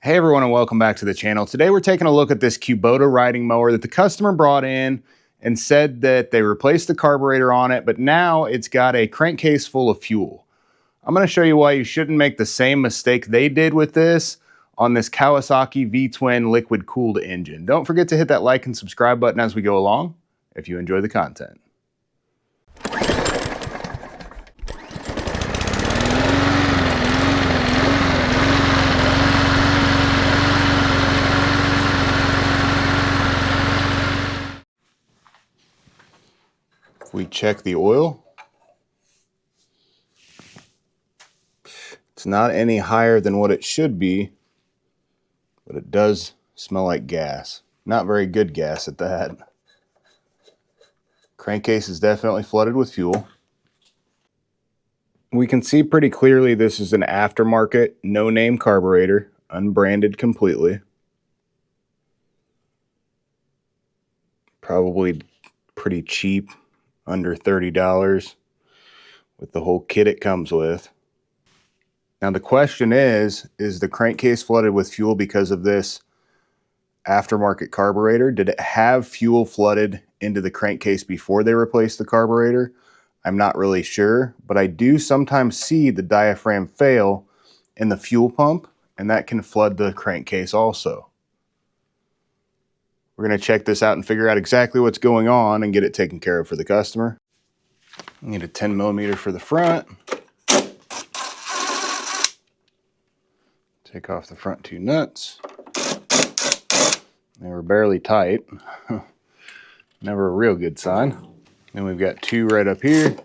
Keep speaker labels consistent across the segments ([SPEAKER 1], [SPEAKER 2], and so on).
[SPEAKER 1] Hey everyone, and welcome back to the channel. Today we're taking a look at this Kubota riding mower that the customer brought in and said that they replaced the carburetor on it, but now it's got a crankcase full of fuel. I'm going to show you why you shouldn't make the same mistake they did with this on this Kawasaki V-twin liquid cooled engine. Don't forget to hit that like and subscribe button as we go along if you enjoy the content. If we check the oil, it's not any higher than what it should be, but it does smell like gas. Not very good gas at that. Crankcase is definitely flooded with fuel. We can see pretty clearly this is an aftermarket, no-name carburetor, unbranded completely. Probably pretty cheap, under $30 with the whole kit it comes with. Now the question is the crankcase flooded with fuel because of this aftermarket carburetor? Did it have fuel flooded into the crankcase before they replaced the carburetor? I'm not really sure, but I do sometimes see the diaphragm fail in the fuel pump, and that can flood the crankcase also. We're going to check this out and figure out exactly what's going on and get it taken care of for the customer. Need a 10mm for the front. Take off the front two nuts. They were barely tight. Never a real good sign. Then we've got two right up here.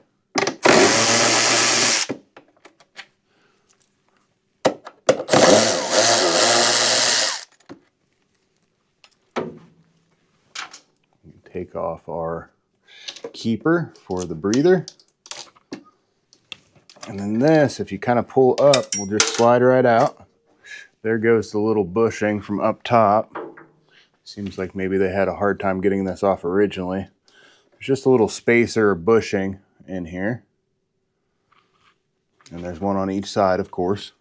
[SPEAKER 1] Take off our keeper for the breather. And then this, if you kind of pull up, will just slide right out. There goes the little bushing from up top. Seems like maybe they had a hard time getting this off originally. There's just a little spacer or bushing in here. And there's one on each side, of course.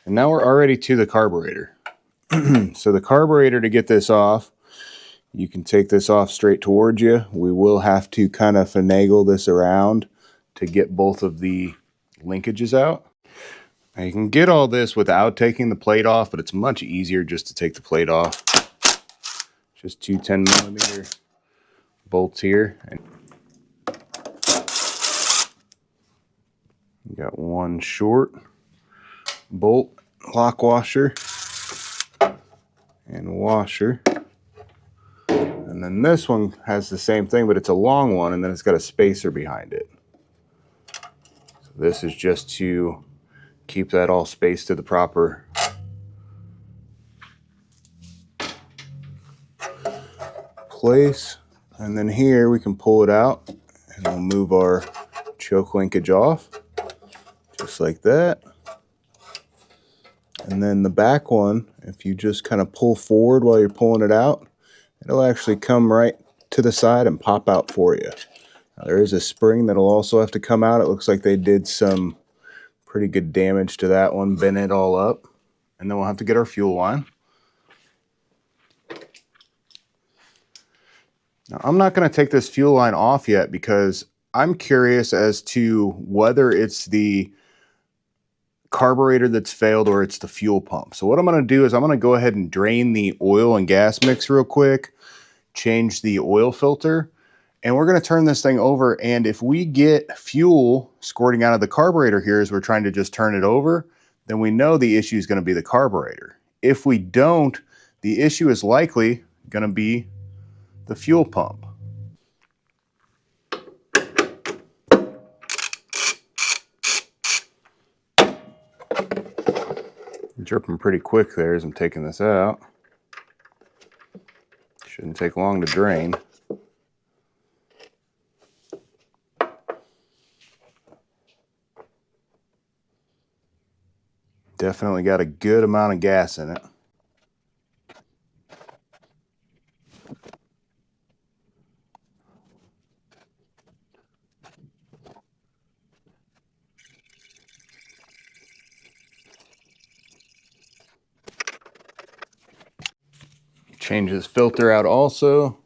[SPEAKER 1] And now we're already to the carburetor. So the carburetor, to get this off, you can take this off straight towards you. We will have to kind of finagle this around to get both of the linkages out. Now you can get all this without taking the plate off, but it's much easier just to take the plate off. Just two 10mm bolts here. And you got one short bolt, lock washer, and washer. And then this one has the same thing, but it's a long one, and then it's got a spacer behind it. So this is just to keep that all spaced to the proper place. And then here we can pull it out, and we'll move our choke linkage off, just like that. And then the back one, if you just kind of pull forward while you're pulling it out, it'll actually come right to the side and pop out for you. Now, there is a spring that'll also have to come out. It looks like they did some pretty good damage to that one, bent it all up. And then we'll have to get our fuel line. Now, I'm not going to take this fuel line off yet because I'm curious as to whether it's the carburetor that's failed or it's the fuel pump. So what I'm going to do is I'm going to go ahead and drain the oil and gas mix real quick, change the oil filter, and we're going to turn this thing over. And if we get fuel squirting out of the carburetor here as we're trying to just turn it over, then we know the issue is going to be the carburetor. If we don't, the issue is likely going to be the fuel pump. Dripping pretty quick there as I'm taking this out. Shouldn't take long to drain. Definitely got a good amount of gas in it. Change this filter out also.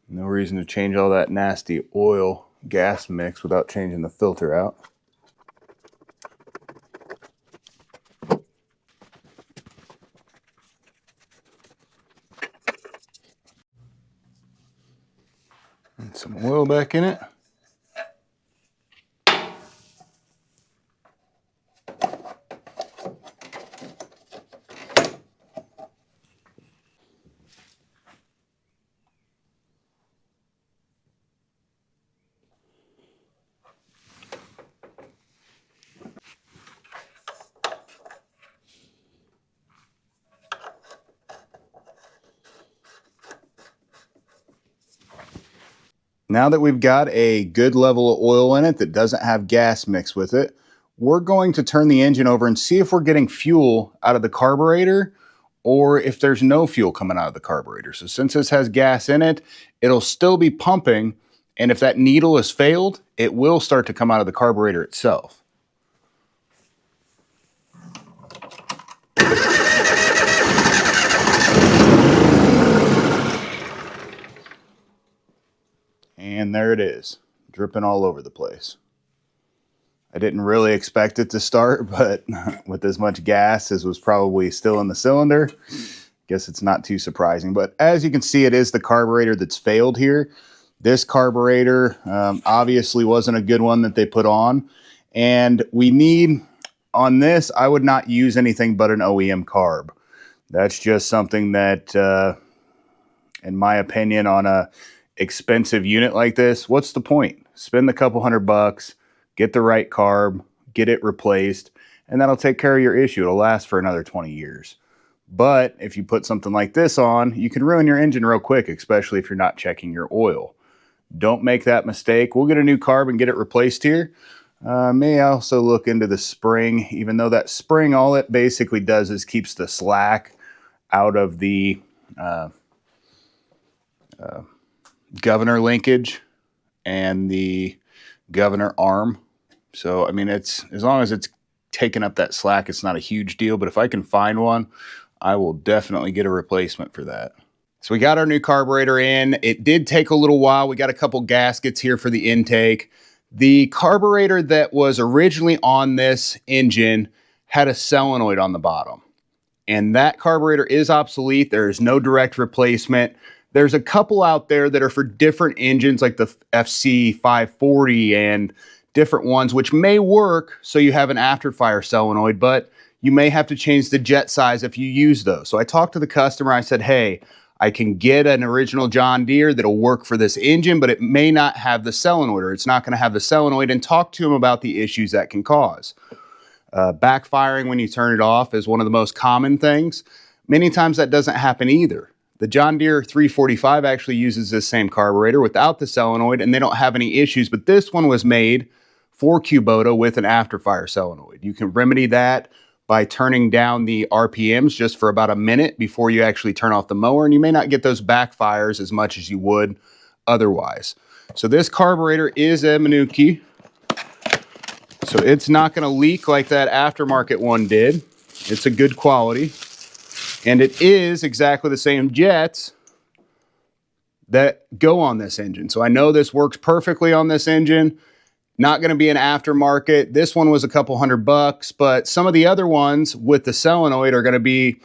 [SPEAKER 1] No reason to change all that nasty oil gas mix without changing the filter out. And some oil back in it. Now that we've got a good level of oil in it that doesn't have gas mixed with it, we're going to turn the engine over and see if we're getting fuel out of the carburetor or if there's no fuel coming out of the carburetor. So since this has gas in it, it'll still be pumping, and if that needle has failed, it will start to come out of the carburetor itself. And there it is, dripping all over the place. I didn't really expect it to start, but with as much gas as was probably still in the cylinder, guess it's not too surprising. But as you can see, it is the carburetor that's failed here. This carburetor obviously wasn't a good one that they put on. And we need, on this, I would not use anything but an OEM carb. That's just something that, in my opinion, on a expensive unit like this, what's the point? Spend a couple $100, get the right carb, get it replaced, and that'll take care of your issue. It'll last for another 20 years. But if you put something like this on, you can ruin your engine real quick, especially if you're not checking your oil. Don't make that mistake. We'll get a new carb and get it replaced here. May also look into the spring, even though that spring, all it basically does is keeps the slack out of the governor linkage and the governor arm. So, I mean, it's as long as it's taking up that slack, it's not a huge deal. But if I can find one, I will definitely get a replacement for that. So we got our new carburetor in. It did take a little while. We got a couple gaskets here for the intake. The carburetor that was originally on this engine had a solenoid on the bottom. And that carburetor is obsolete. There is no direct replacement. There's a couple out there that are for different engines like the FC540 and different ones, which may work so you have an after-fire solenoid, but you may have to change the jet size if you use those. So I talked to the customer. I said, hey, I can get an original John Deere that'll work for this engine, but it may not have the solenoid, or it's not going to have the solenoid, and talk to him about the issues that can cause. Backfiring when you turn it off is one of the most common things. Many times that doesn't happen either. The John Deere 345 actually uses this same carburetor without the solenoid, and they don't have any issues, but this one was made for Kubota with an after-fire solenoid. You can remedy that by turning down the RPMs just for about a minute before you actually turn off the mower, and you may not get those backfires as much as you would otherwise. So this carburetor is a Manuki, so it's not going to leak like that aftermarket one did. It's a good quality. And it is exactly the same jets that go on this engine. So I know this works perfectly on this engine. Not going to be an aftermarket. This one was a couple $100, but some of the other ones with the solenoid are going to be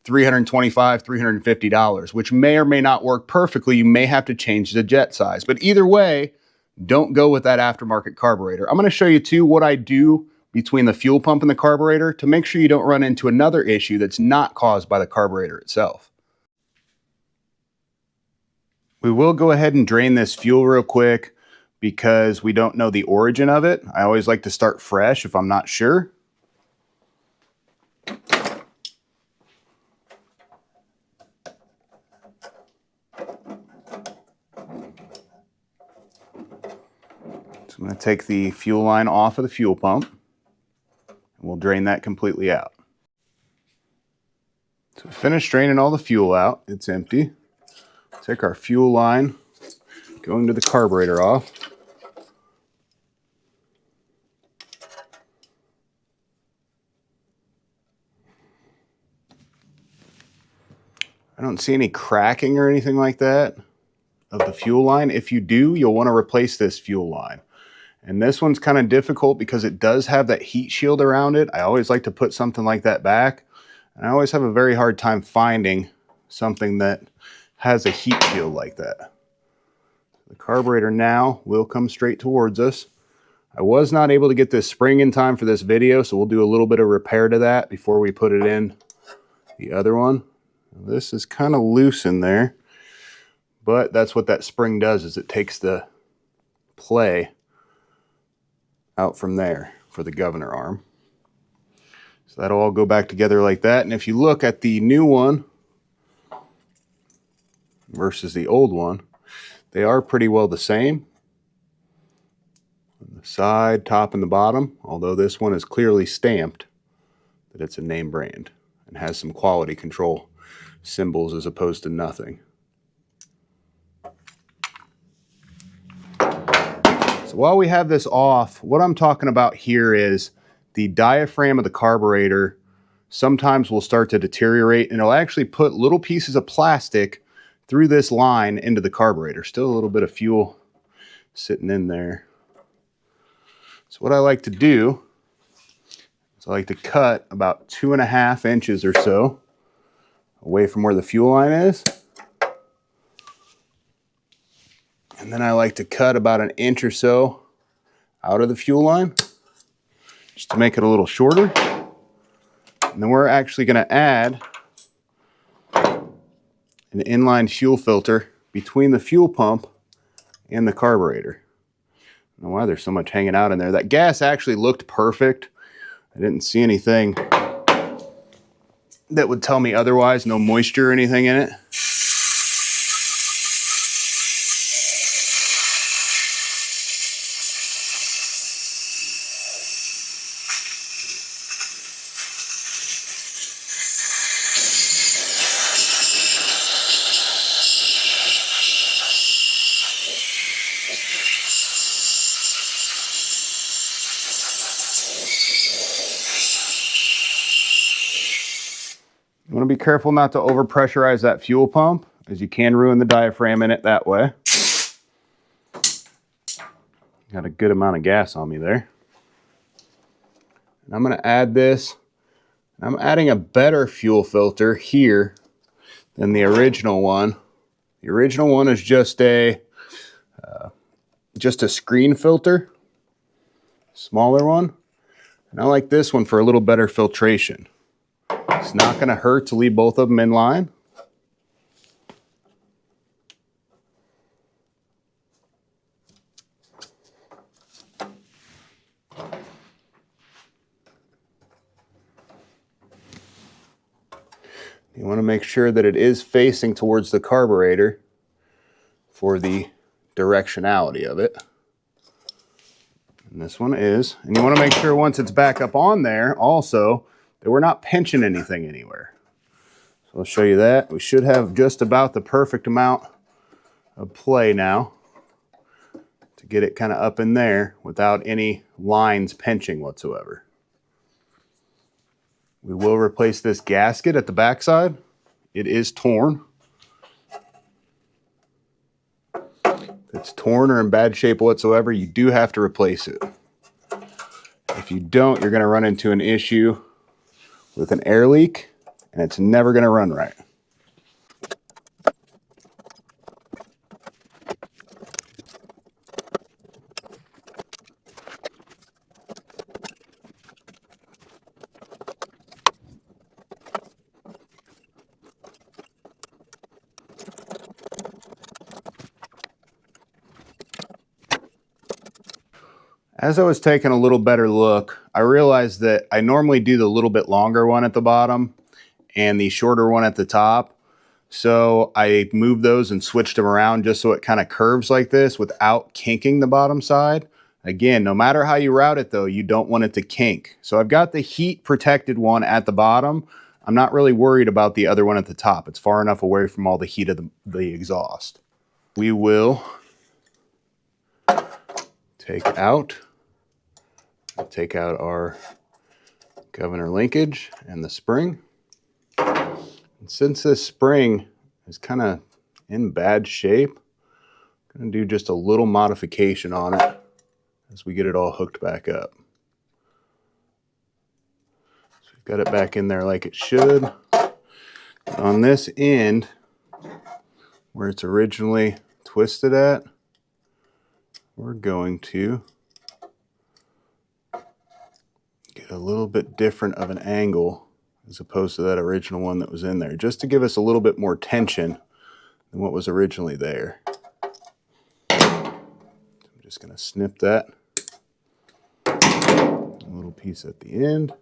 [SPEAKER 1] $325, $350, which may or may not work perfectly. You may have to change the jet size. But either way, don't go with that aftermarket carburetor. I'm going to show you too what I do between the fuel pump and the carburetor to make sure you don't run into another issue that's not caused by the carburetor itself. We will go ahead and drain this fuel real quick because we don't know the origin of it. I always like to start fresh if I'm not sure. So I'm going to take the fuel line off of the fuel pump. We'll drain that completely out. So we finished draining all the fuel out. It's empty. Take our fuel line, going to the carburetor off. I don't see any cracking or anything like that of the fuel line. If you do, you'll want to replace this fuel line. And this one's kind of difficult because it does have that heat shield around it. I always like to put something like that back. And I always have a very hard time finding something that has a heat shield like that. The carburetor now will come straight towards us. I was not able to get this spring in time for this video, so we'll do a little bit of repair to that before we put it in the other one. This is kind of loose in there, but that's what that spring does, is it takes the play out from there for the governor arm. So that'll all go back together like that. And if you look at the new one versus the old one, they are pretty well the same. On the side, top, and the bottom, although this one is clearly stamped that it's a name brand and has some quality control symbols as opposed to nothing. So while we have this off, what I'm talking about here is the diaphragm of the carburetor sometimes will start to deteriorate, and it'll actually put little pieces of plastic through this line into the carburetor. Still a little bit of fuel sitting in there. So what I like to do is I like to cut about 2.5 inches or so away from where the fuel line is. And then I like to cut about 1 inch or so out of the fuel line just to make it a little shorter. And then we're actually going to add an inline fuel filter between the fuel pump and the carburetor. I don't know why there's so much hanging out in there. That gas actually looked perfect. I didn't see anything that would tell me otherwise, no moisture or anything in it. You want to be careful not to overpressurize that fuel pump, as you can ruin the diaphragm in it that way. Got a good amount of gas on me there. And I'm going to add this. I'm adding a better fuel filter here than the original one. The original one is just a screen filter, smaller one. And I like this one for a little better filtration. It's not going to hurt to leave both of them in line. You want to make sure that it is facing towards the carburetor for the directionality of it. And this one is. And you want to make sure once it's back up on there also that we're not pinching anything anywhere. So I'll show you that. We should have just about the perfect amount of play now to get it kind of up in there without any lines pinching whatsoever. We will replace this gasket at the backside. It is torn. If it's torn or in bad shape whatsoever, you do have to replace it. If you don't, you're going to run into an issue with an air leak, and it's never going to run right. As I was taking a little better look, I realized that I normally do the little bit longer one at the bottom and the shorter one at the top. So I moved those and switched them around just so it kind of curves like this without kinking the bottom side. Again, no matter how you route it though, you don't want it to kink. So I've got the heat protected one at the bottom. I'm not really worried about the other one at the top. It's far enough away from all the heat of the exhaust. We will take out our governor linkage and the spring. And since this spring is kind of in bad shape. I'm going to do just a little modification on it as we get it all hooked back up. So we've got it back in there like it should. On this end, where it's originally twisted at, we're going to get a little bit different of an angle as opposed to that original one that was in there, just to give us a little bit more tension than what was originally there. So I'm just going to snip that, a little piece at the end.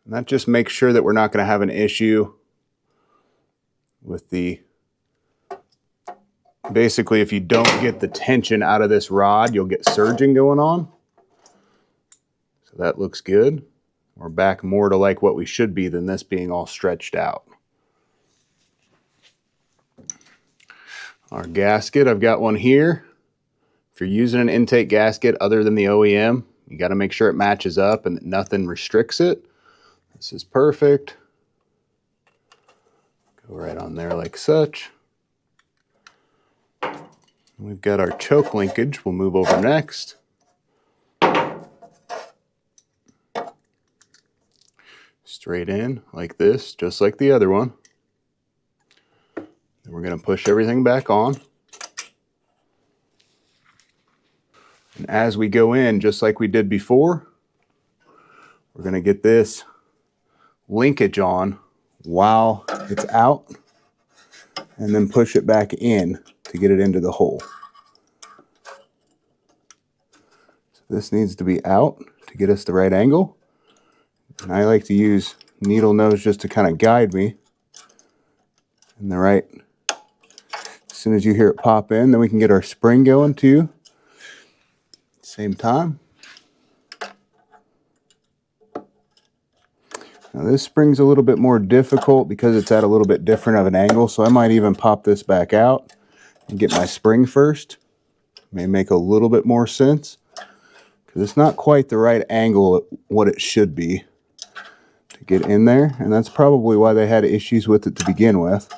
[SPEAKER 1] And that just makes sure that we're not going to have an issue with the, basically if you don't get the tension out of this rod, you'll get surging going on. So that looks good. We're back more to like what we should be than this being all stretched out. Our gasket, I've got one here. If you're using an intake gasket other than the OEM, you got to make sure it matches up and that nothing restricts it. This is perfect. Go right on there like such. We've got our choke linkage. We'll move over next. Straight in like this, just like the other one. Then we're going to push everything back on. And as we go in, just like we did before, we're going to get this linkage on while it's out, and then push it back in to get it into the hole. So this needs to be out to get us the right angle. And I like to use needle nose just to kind of guide me in the right. As soon as you hear it pop in, then we can get our spring going too. Same time. Now this spring's a little bit more difficult because it's at a little bit different of an angle, so I might even pop this back out and get my spring first. May make a little bit more sense because it's not quite the right angle at what it should be to get in there, and that's probably why they had issues with it to begin with,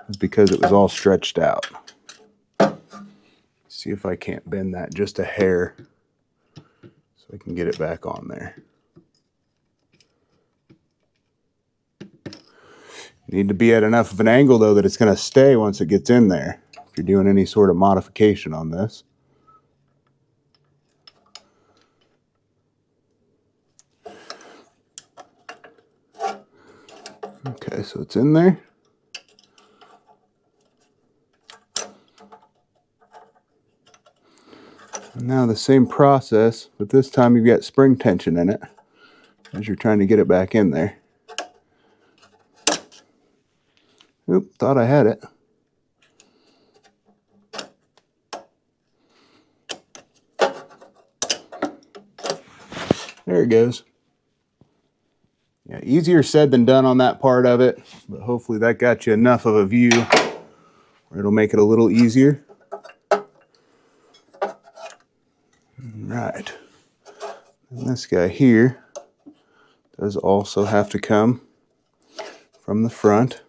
[SPEAKER 1] is because it was all stretched out. See if I can't bend that just a hair so I can get it back on there. You need to be at enough of an angle though that it's going to stay once it gets in there if you're doing any sort of modification on this. Okay, so it's in there. And now the same process, but this time you've got spring tension in it as you're trying to get it back in there. Oop, thought I had it. There it goes. Yeah, easier said than done on that part of it, but hopefully that got you enough of a view where it'll make it a little easier. Right. And this guy here does also have to come from the front.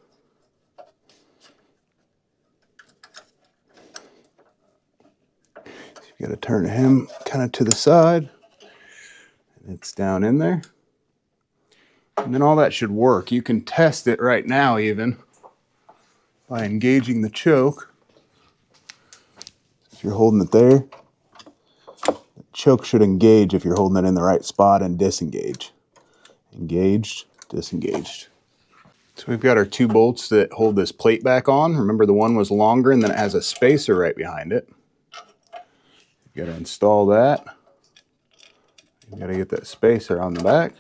[SPEAKER 1] So you've got to turn him kind of to the side. And it's down in there. And then all that should work. You can test it right now even by engaging the choke. If you're holding it there, the choke should engage if you're holding it in the right spot, and disengage. Engaged, disengaged. So we've got our two bolts that hold this plate back on. Remember, the one was longer and then it has a spacer right behind it. You've got to install that. You've got to get that spacer on the back.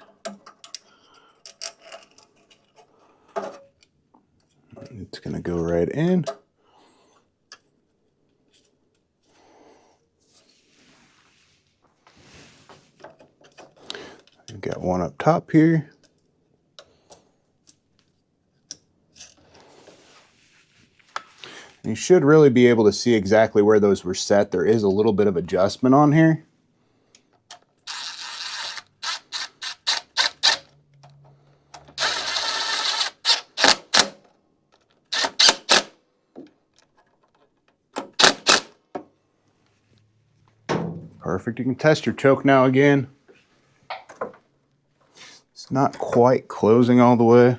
[SPEAKER 1] It's going to go right in. We've got one up top here. You should really be able to see exactly where those were set. There is a little bit of adjustment on here. Perfect. You can test your choke now again. It's not quite closing all the way.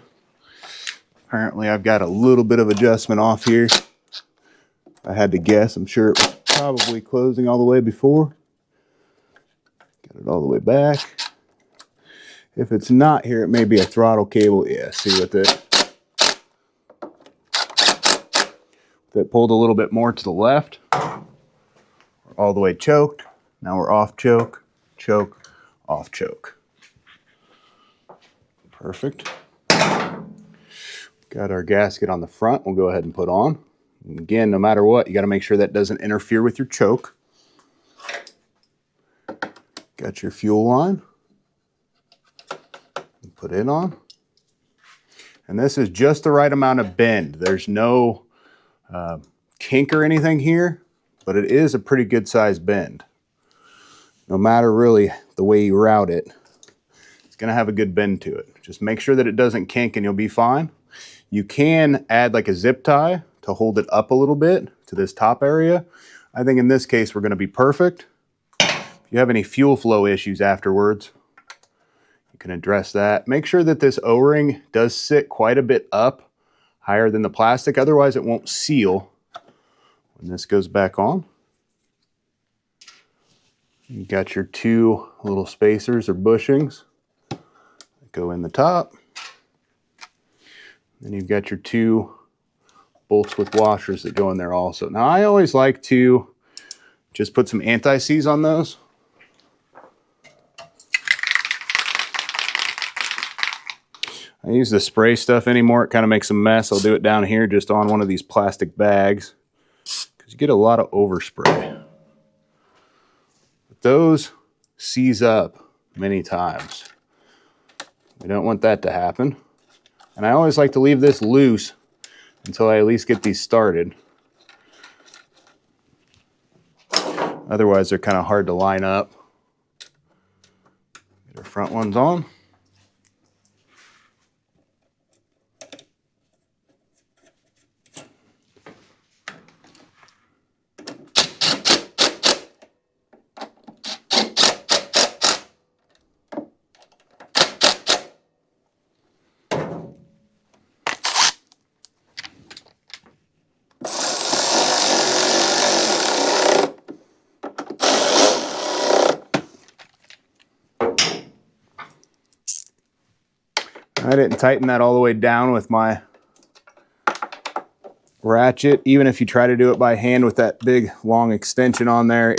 [SPEAKER 1] Apparently I've got a little bit of adjustment off here. I had to guess. I'm sure it was probably closing all the way before. Get it all the way back. If it's not here, it may be a throttle cable. Yeah, see with it. That pulled a little bit more to the left. We're all the way choked. Now we're off choke, choke, off choke. Perfect. Got our gasket on the front. We'll go ahead and put on. And again, no matter what, you got to make sure that doesn't interfere with your choke. Got your fuel line. Put it on. And this is just the right amount of bend. There's no kink or anything here, but it is a pretty good size bend. No matter really the way you route it, it's going to have a good bend to it. Just make sure that it doesn't kink and you'll be fine. You can add like a zip tie to hold it up a little bit to this top area. I think in this case we're going to be perfect. If you have any fuel flow issues afterwards, you can address that. Make sure that this O-ring does sit quite a bit up, higher than the plastic, otherwise it won't seal when this goes back on. You got your two little spacers or bushings that go in the top. Then you've got your two bolts with washers that go in there also. Now I always like to just put some anti-seize on those. I use the spray stuff anymore. It kind of makes a mess. I'll do it down here just on one of these plastic bags because you get a lot of overspray. But those seize up many times. We don't want that to happen. And I always like to leave this loose until I at least get these started. Otherwise, they're kind of hard to line up. Get our front ones on. I didn't tighten that all the way down with my ratchet. Even if you try to do it by hand with that big long extension on there,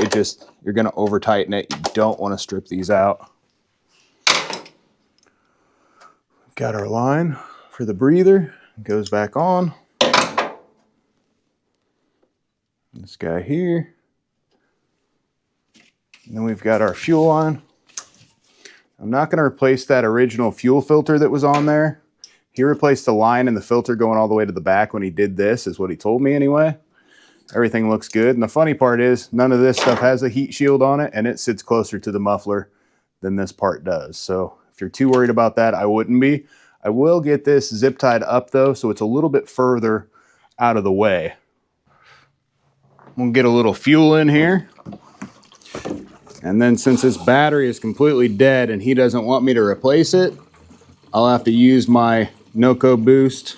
[SPEAKER 1] you're going to over tighten it. You don't want to strip these out. Got our line for the breather. It goes back on. This guy here. And then we've got our fuel line. I'm not going to replace that original fuel filter that was on there. He replaced the line and the filter going all the way to the back when he did this, is what he told me anyway. Everything looks good. And the funny part is none of this stuff has a heat shield on it, and it sits closer to the muffler than this part does. So if you're too worried about that, I wouldn't be. I will get this zip tied up though, so it's a little bit further out of the way. We'll get a little fuel in here. And then since this battery is completely dead and he doesn't want me to replace it, I'll have to use my Noco boost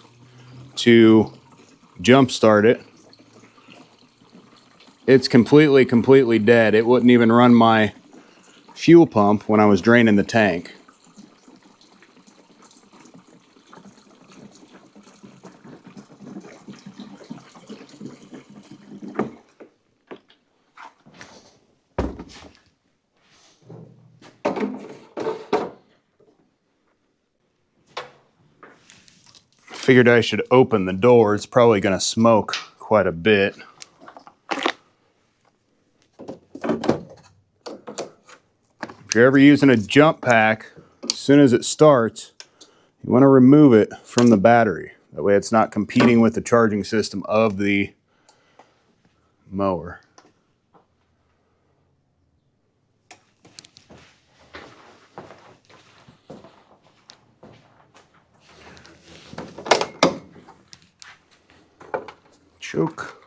[SPEAKER 1] to jump start it. It's completely dead. It wouldn't even run my fuel pump when I was draining the tank. Figured I should open the door. It's probably going to smoke quite a bit. If you're ever using a jump pack, as soon as it starts, you want to remove it from the battery. That way it's not competing with the charging system of the mower. Choke.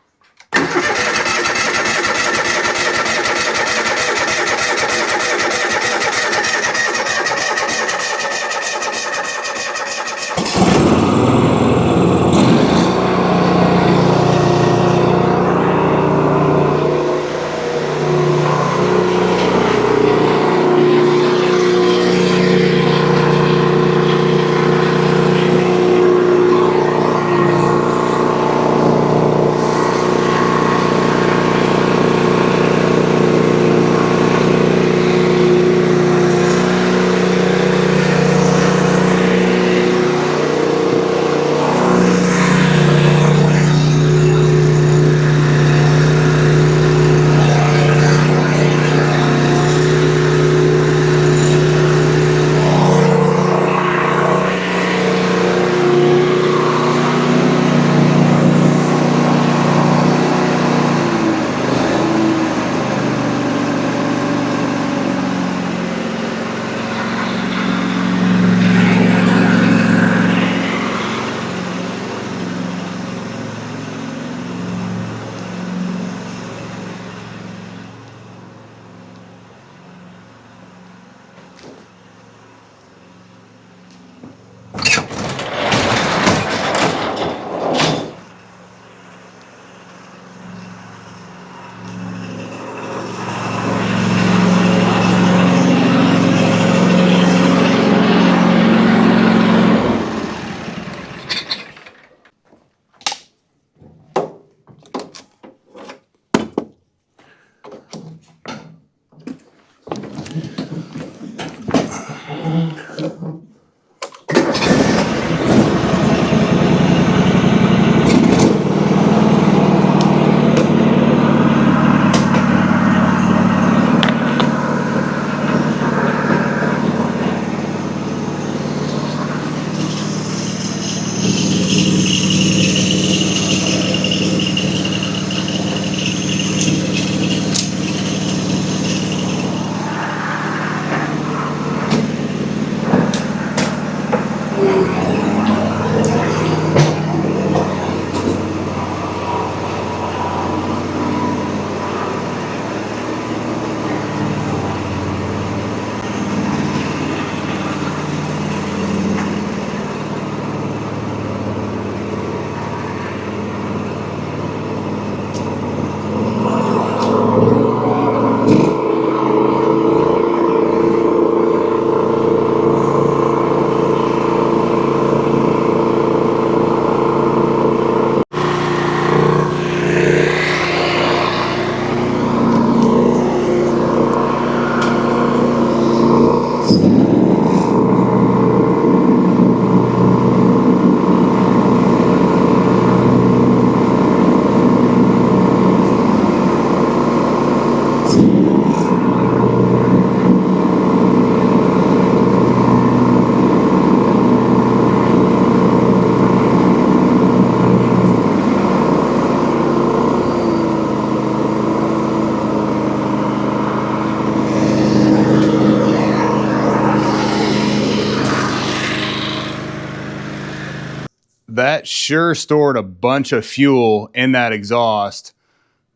[SPEAKER 1] That sure stored a bunch of fuel in that exhaust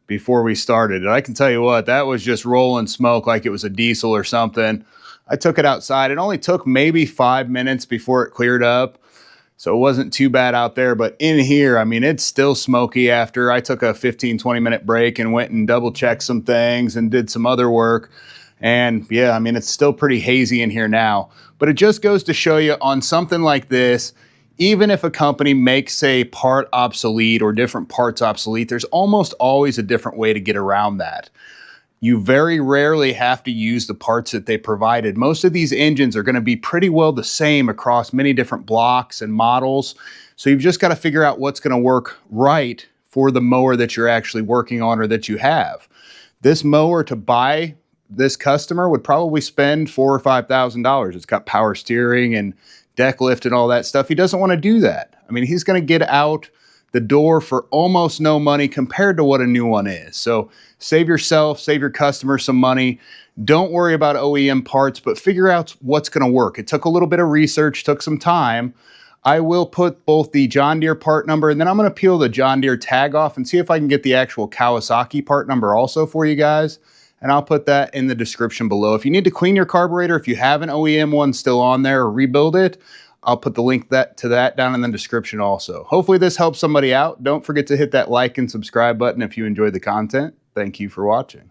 [SPEAKER 1] before we started. And I can tell you what, that was just rolling smoke like it was a diesel or something. I took it outside. It only took maybe 5 minutes before it cleared up. So it wasn't too bad out there, but in here, I mean, it's still smoky after I took a 15-20 minute break and went and double checked some things and did some other work. And yeah, I mean, it's still pretty hazy in here now, but it just goes to show you on something like this, even if a company makes a part obsolete or different parts obsolete, there's almost always a different way to get around that. You very rarely have to use the parts that they provided. Most of these engines are going to be pretty well the same across many different blocks and models. So you've just got to figure out what's going to work right for the mower that you're actually working on or that you have. This mower, to buy this customer, would probably spend $4,000 or $5,000. It's got power steering and deck lift and all that stuff. He doesn't want to do that. I mean, he's going to get out the door for almost no money compared to what a new one is. So save yourself, save your customer some money. Don't worry about OEM parts, but figure out what's going to work. It took a little bit of research, took some time. I will put both the John Deere part number and then I'm going to peel the John Deere tag off and see if I can get the actual Kawasaki part number also for you guys. And I'll put that in the description below. If you need to clean your carburetor, if you have an OEM one still on there or rebuild it, I'll put the link to that down in the description also. Hopefully this helps somebody out. Don't forget to hit that like and subscribe button if you enjoyed the content. Thank you for watching.